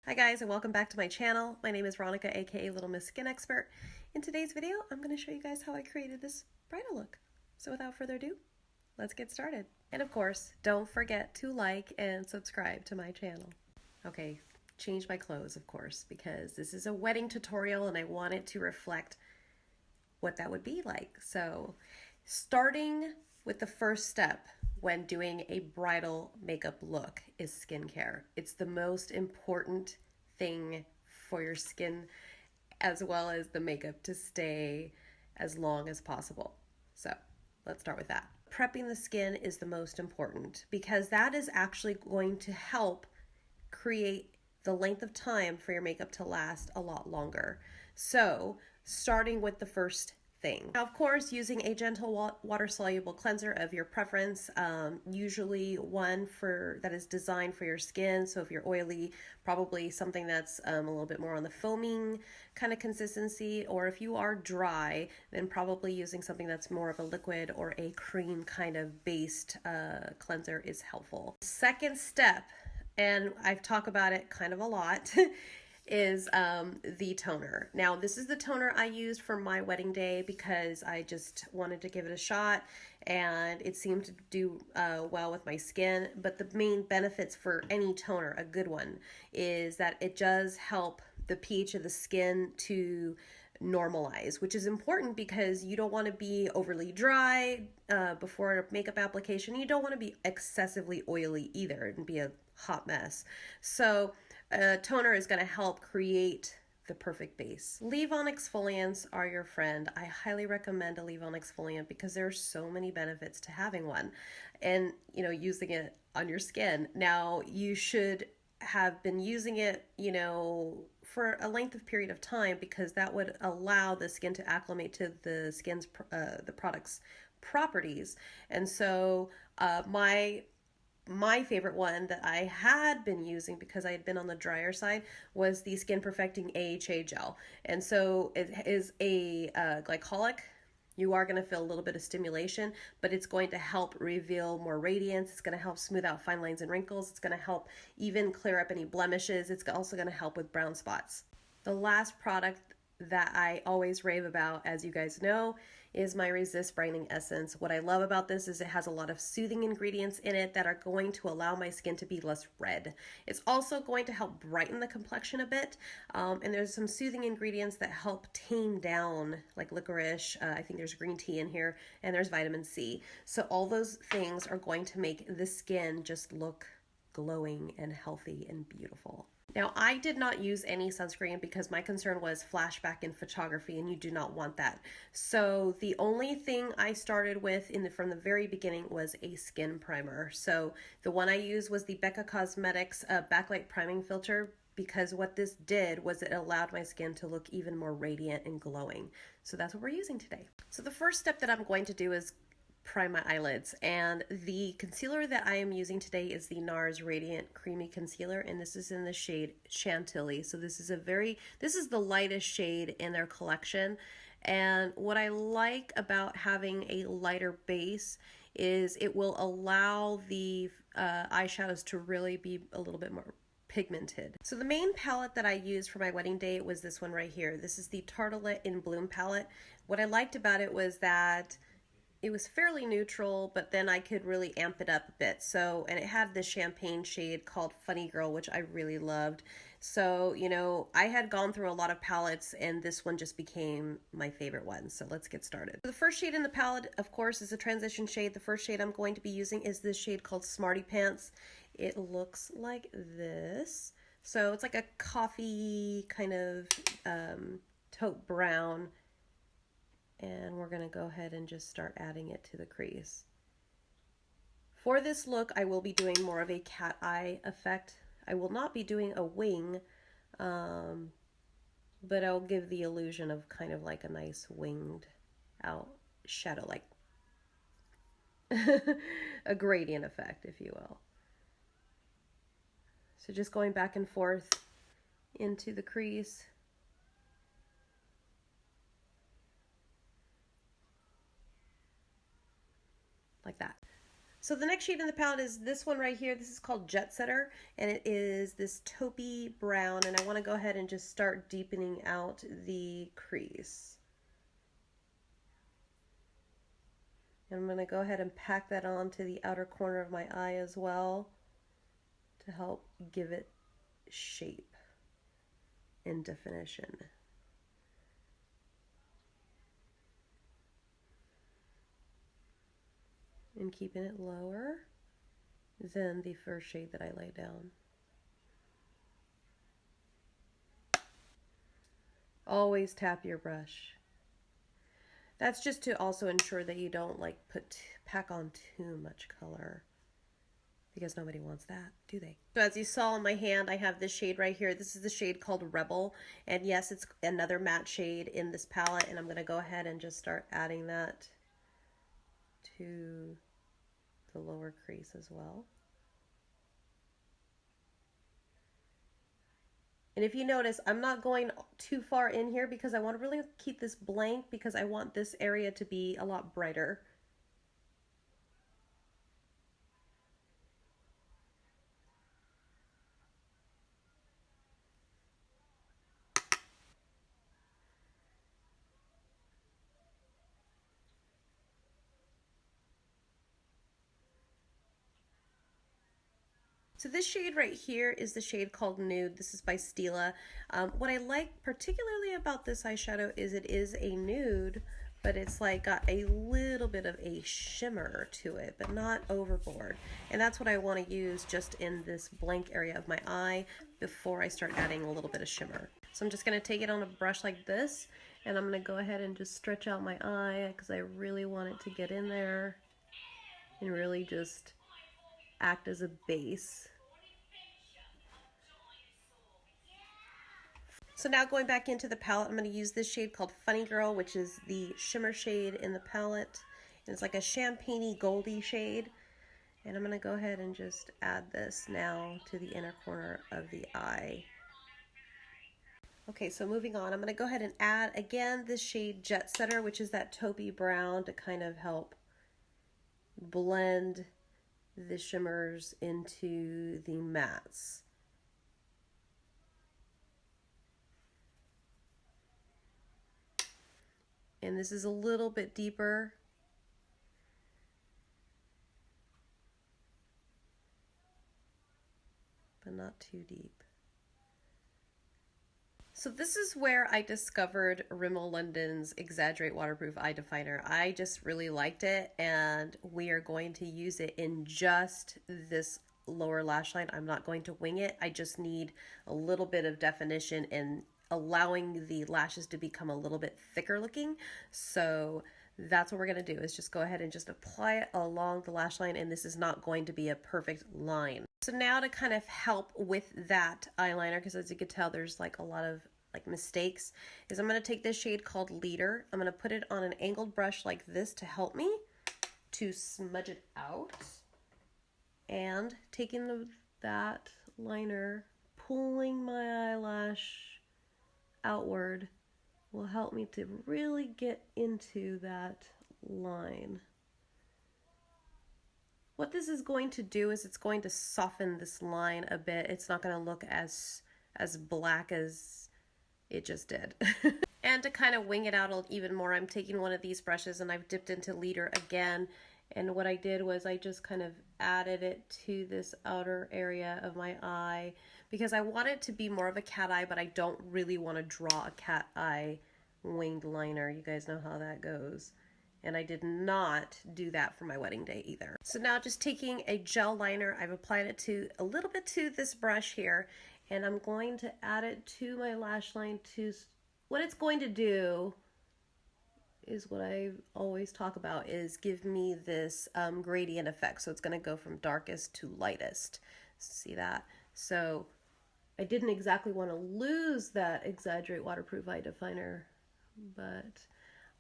Hi guys, and welcome back to my channel. My name is Veronica, aka Little Miss Skin Expert. In today's video, I'm going to show you guys how I created this bridal look. So without further ado, let's get started. And of course, don't forget to like and subscribe to my channel. Okay, change my clothes, of course, because this is a wedding tutorial and I want it to reflect what that would be like. So starting with the first step when doing a bridal makeup look is skincare. It's the most important thing for your skin as well as the makeup to stay as long as possible. So let's start with that. Prepping the skin is the most important because that is actually going to help create the length of time for your makeup to last a lot longer. So starting with the first thing. Now, of course, using a gentle water-soluble cleanser of your preference, usually one that is designed for your skin. So if you're oily, probably something that's a little bit more on the foaming kind of consistency, or if you are dry, then probably using something that's more of a liquid or a cream kind of based cleanser is helpful. Second step, and I've talked about it kind of a lot, is the toner. Now, this is the toner I used for my wedding day because I just wanted to give it a shot and it seemed to do well with my skin. But the main benefits for any toner, a good one, is that it does help the pH of the skin to normalize, which is important because you don't want to be overly dry before a makeup application. You don't want to be excessively oily either and be a hot mess. So a toner is going to help create the perfect base. Leave-on exfoliants are your friend. I highly recommend a leave-on exfoliant because there are so many benefits to having one and, using it on your skin. Now, you should have been using it, for a length of period of time because that would allow the skin to acclimate to the skin's, the product's properties. And so my favorite one that I had been using because I had been on the drier side was the Skin Perfecting AHA gel. And so it is a glycolic. You are going to feel a little bit of stimulation, but it's going to help reveal more radiance. It's going to help smooth out fine lines and wrinkles. It's going to help even clear up any blemishes. It's also going to help with brown spots. The last product that I always rave about, as you guys know, is my Resist Brightening Essence. What I love about this is it has a lot of soothing ingredients in it that are going to allow my skin to be less red. It's also going to help brighten the complexion a bit, and there's some soothing ingredients that help tame down, like licorice. I think there's green tea in here, and there's vitamin C. So all those things are going to make the skin just look glowing and healthy and beautiful. Now, I did not use any sunscreen because my concern was flashback in photography, and you do not want that. So the only thing I started with from the very beginning was a skin primer. So the one I used was the Becca Cosmetics Backlight Priming Filter because what this did was it allowed my skin to look even more radiant and glowing. So that's what we're using today. So the first step that I'm going to do is prime my eyelids, and the concealer that I am using today is the NARS Radiant Creamy Concealer, and this is in the shade Chantilly. So this is the lightest shade in their collection, and what I like about having a lighter base is it will allow the eyeshadows to really be a little bit more pigmented. So the main palette that I used for my wedding day was this one right here. This is the Tarte in Bloom palette. What I liked about it was that it was fairly neutral, but then I could really amp it up a bit. So, and it had this champagne shade called Funny Girl, which I really loved. So, I had gone through a lot of palettes and this one just became my favorite one. So let's get started. The first shade in the palette, of course, is a transition shade. The first shade I'm going to be using is this shade called Smarty Pants. It looks like this. So it's like a coffee kind of taupe brown. And we're going to go ahead and just start adding it to the crease. For this look, I will be doing more of a cat eye effect. I will not be doing a wing, but I'll give the illusion of kind of like a nice winged out shadow, like a gradient effect, if you will. So just going back and forth into the crease. Like that. So the next shade in the palette is this one right here. This is called Jet Setter, and it is this taupey brown, and I want to go ahead and just start deepening out the crease. And I'm going to go ahead and pack that onto the outer corner of my eye as well to help give it shape and definition. And keeping it lower than the first shade that I laid down. Always tap your brush. That's just to also ensure that you don't like pack on too much color, because nobody wants that, do they? So as you saw in my hand, I have this shade right here. This is the shade called Rebel, and yes, it's another matte shade in this palette, and I'm going to go ahead and just start adding that to the lower crease as well. And if you notice, I'm not going too far in here because I want to really keep this blank, because I want this area to be a lot brighter. So this shade right here is the shade called Nude. This is by Stila. What I like particularly about this eyeshadow is it is a nude, but it's like got a little bit of a shimmer to it, but not overboard. And that's what I want to use just in this blank area of my eye before I start adding a little bit of shimmer. So I'm just going to take it on a brush like this, and I'm going to go ahead and just stretch out my eye because I really want it to get in there and really just act as a base. So now going back into the palette, I'm going to use this shade called Funny Girl, which is the shimmer shade in the palette. And it's like a champagne-y goldy shade. And I'm going to go ahead and just add this now to the inner corner of the eye. Okay, so moving on, I'm going to go ahead and add again this shade Jet Setter, which is that taupey brown, to kind of help blend the shimmers into the mattes. And this is a little bit deeper. But not too deep. So this is where I discovered Rimmel London's Exaggerate Waterproof Eye Definer. I just really liked it, and we are going to use it in just this lower lash line. I'm not going to wing it. I just need a little bit of definition and allowing the lashes to become a little bit thicker looking. So that's what we're going to do, is just go ahead and just apply it along the lash line, and this is not going to be a perfect line. So now to kind of help with that eyeliner, because as you can tell there's like a lot of like mistakes, is I'm going to take this shade called Leader. I'm going to put it on an angled brush like this to help me to smudge it out, and taking that liner, pulling my eyelash outward will help me to really get into that line. What this is going to do is it's going to soften this line a bit. It's not going to look as black as it just did. And to kind of wing it out even more, I'm taking one of these brushes and I've dipped into Leader again. And what I did was I just kind of added it to this outer area of my eye, because I want it to be more of a cat eye, but I don't really want to draw a cat eye winged liner. You guys know how that goes. And I did not do that for my wedding day either. So now just taking a gel liner, I've applied it to a little bit to this brush here, and I'm going to add it to my lash line. What it's going to do is what I always talk about, is give me this gradient effect. So it's going to go from darkest to lightest. See that? So I didn't exactly want to lose that Exaggerate Waterproof Eye Definer, but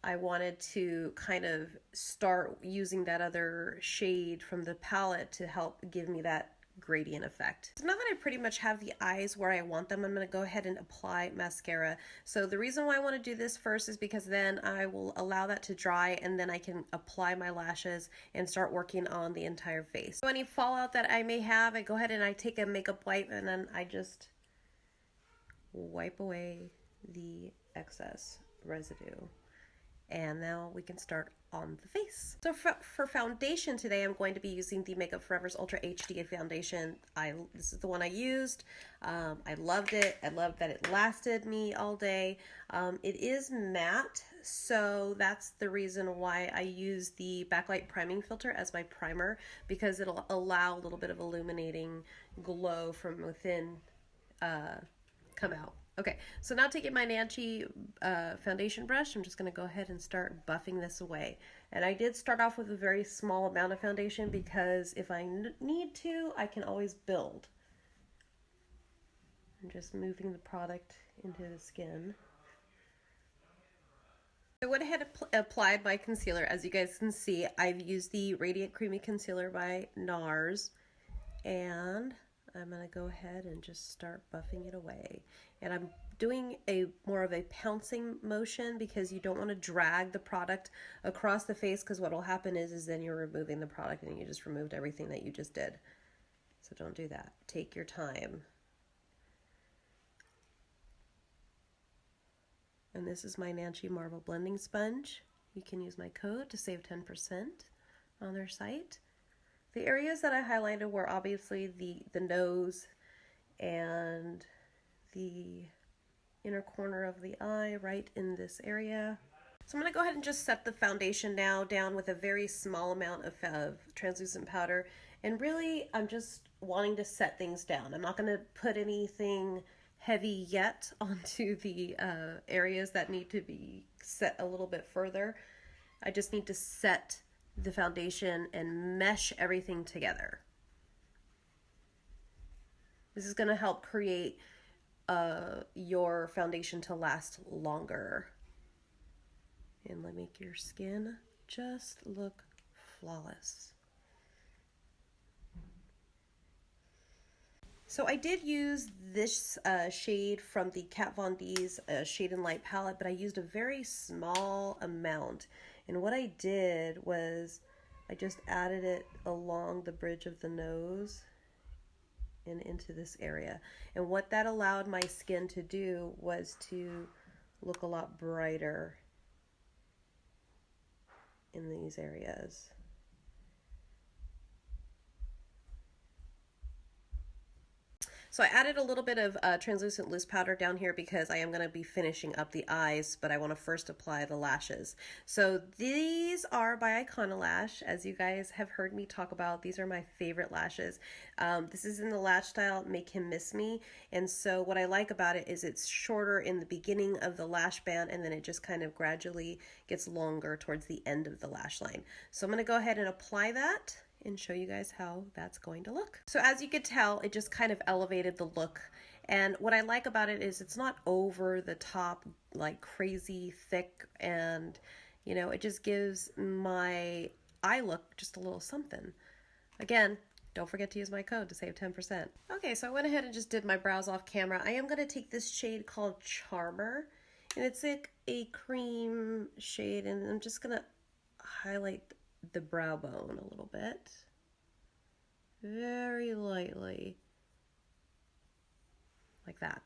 I wanted to kind of start using that other shade from the palette to help give me that gradient effect. So now that I pretty much have the eyes where I want them, I'm going to go ahead and apply mascara. So the reason why I want to do this first is because then I will allow that to dry, and then I can apply my lashes and start working on the entire face. So any fallout that I may have, I go ahead and I take a makeup wipe, and then I just wipe away the excess residue. And now we can start on the face. So for foundation today, I'm going to be using the Makeup Forever's Ultra HD foundation. This is the one I used. I loved it. I loved that it lasted me all day. It is matte, so that's the reason why I use the Backlight priming filter as my primer, because it'll allow a little bit of illuminating glow from within come out. Okay, so now taking my Nancy foundation brush, I'm just going to go ahead and start buffing this away. And I did start off with a very small amount of foundation because if I need to, I can always build. I'm just moving the product into the skin. I went ahead and applied my concealer. As you guys can see, I've used the Radiant Creamy Concealer by NARS, and I'm going to go ahead and just start buffing it away. And I'm doing more of a pouncing motion because you don't want to drag the product across the face, because what will happen is then you're removing the product and you just removed everything that you just did. So don't do that. Take your time. And this is my Nancy Marble Blending Sponge. You can use my code to save 10% on their site. The areas that I highlighted were obviously the nose and the inner corner of the eye, right in this area. So I'm going to go ahead and just set the foundation now down with a very small amount of translucent powder. And really, I'm just wanting to set things down. I'm not going to put anything heavy yet onto the areas that need to be set a little bit further. I just need to set the foundation and mesh everything together. This is going to help create your foundation to last longer and make your skin just look flawless. So I did use this shade from the Kat Von D's Shade and Light palette, but I used a very small amount. And what I did was I just added it along the bridge of the nose and into this area. And what that allowed my skin to do was to look a lot brighter in these areas. So I added a little bit of translucent loose powder down here because I am going to be finishing up the eyes, but I want to first apply the lashes. So these are by Icona Lash. As you guys have heard me talk about, these are my favorite lashes. This is in the lash style Make Him Miss Me. And so what I like about it is it's shorter in the beginning of the lash band, and then it just kind of gradually gets longer towards the end of the lash line. So I'm going to go ahead and apply that and show you guys how that's going to look. So as you could tell, it just kind of elevated the look. And what I like about it is it's not over the top, like crazy thick, and you know, it just gives my eye look just a little something. Again, don't forget to use my code to save 10%. Okay, so I went ahead and just did my brows off camera. I am gonna take this shade called Charmer, and it's like a cream shade, and I'm just gonna highlight the brow bone a little bit, very lightly, like that.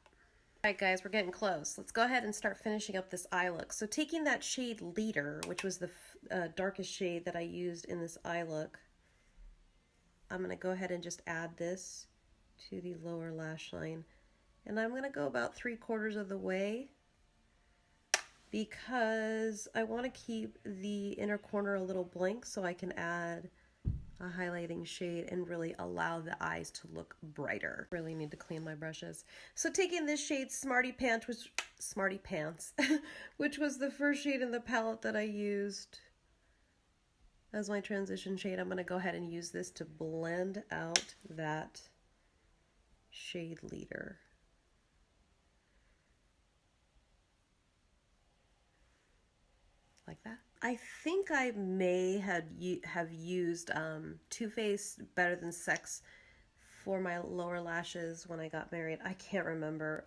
All right, guys, we're getting close. Let's go ahead and start finishing up this eye look. So taking that shade Leader, which was the darkest shade that I used in this eye look, I'm going to go ahead and just add this to the lower lash line, and I'm going to go about 3/4 of the way, because I want to keep the inner corner a little blank so I can add a highlighting shade and really allow the eyes to look brighter. Really need to clean my brushes. So taking this shade Smarty Pants, which was the first shade in the palette that I used as my transition shade, I'm going to go ahead and use this to blend out that shade Leader. Like that. I think I may have used Too Faced Better Than Sex for my lower lashes when I got married. I can't remember,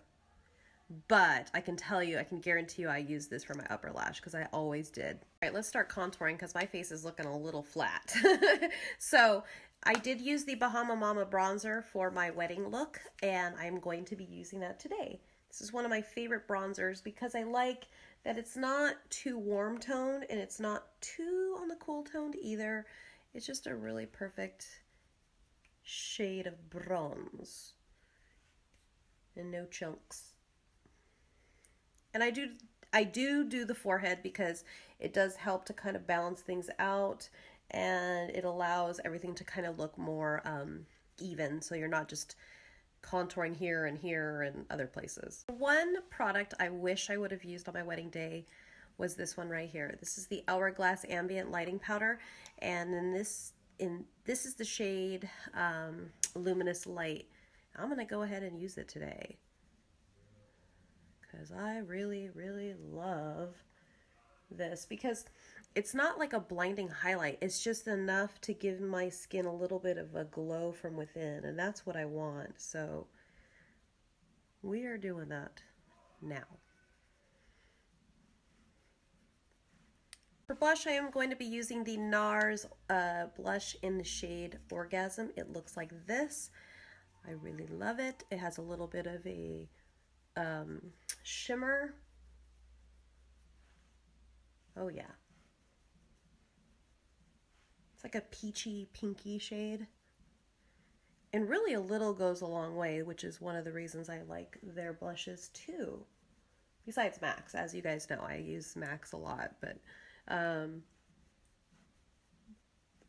but I can tell you, I can guarantee you I used this for my upper lash because I always did. All right, let's start contouring because my face is looking a little flat. So I did use the Bahama Mama bronzer for my wedding look, and I'm going to be using that today. This is one of my favorite bronzers because I like that it's not too warm toned and it's not too on the cool toned either. It's just a really perfect shade of bronze and no chunks. And I do the forehead because it does help to kind of balance things out, and it allows everything to kind of look more even, so you're not just contouring here and other places. One product I wish I would have used on my wedding day was this one right here. This is the Hourglass Ambient Lighting Powder, and then this is the shade Luminous Light. I'm gonna go ahead and use it today because I really love this, because it's not like a blinding highlight. It's just enough to give my skin a little bit of a glow from within, and that's what I want. So we are doing that now. For blush, I am going to be using the NARS blush in the shade Orgasm. It looks like this. I really love it. It has a little bit of a shimmer. Oh yeah. It's like a peachy, pinky shade. And really a little goes a long way, which is one of the reasons I like their blushes too. Besides MAC's, as you guys know, I use MAC's a lot, but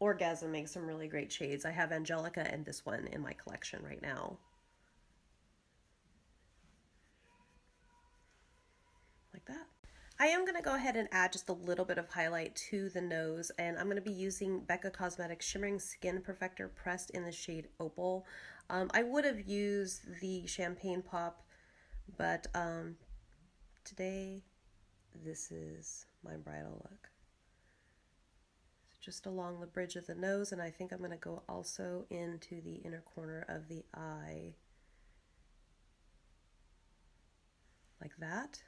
Orgasm makes some really great shades. I have Angelica and this one in my collection right now. Like that. I am going to go ahead and add just a little bit of highlight to the nose, and I'm going to be using Becca Cosmetics Shimmering Skin Perfector pressed in the shade Opal. I would have used the Champagne Pop, but today this is my bridal look. Just along the bridge of the nose, and I think I'm going to go also into the inner corner of the eye. Like that.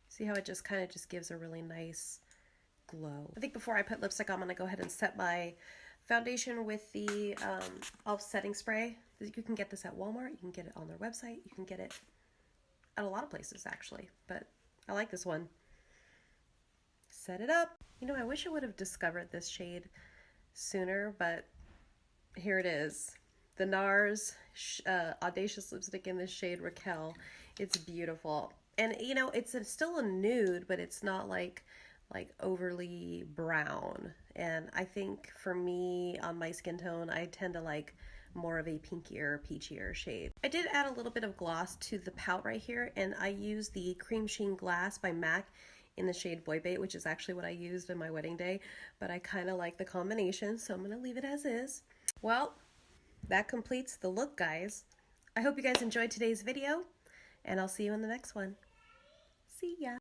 See how it just kind of just gives a really nice glow. I think before I put lipstick on, I'm going to go ahead and set my foundation with the e.l.f. setting spray. You can get this at Walmart. You can get it on their website. You can get it at a lot of places actually, but I like this one. Set it up. You know, I wish I would have discovered this shade sooner, but here it is. The NARS Audacious Lipstick in this shade Raquel. It's beautiful. And you know, it's still a nude, but it's not like overly brown. And I think for me, on my skin tone, I tend to like more of a pinkier, peachier shade. I did add a little bit of gloss to the pout right here, and I used the Cream Sheen Glass by MAC in the shade Boy Bait, which is actually what I used in my wedding day, but I kind of like the combination, so I'm going to leave it as is. Well, that completes the look, guys. I hope you guys enjoyed today's video, and I'll see you in the next one. See ya!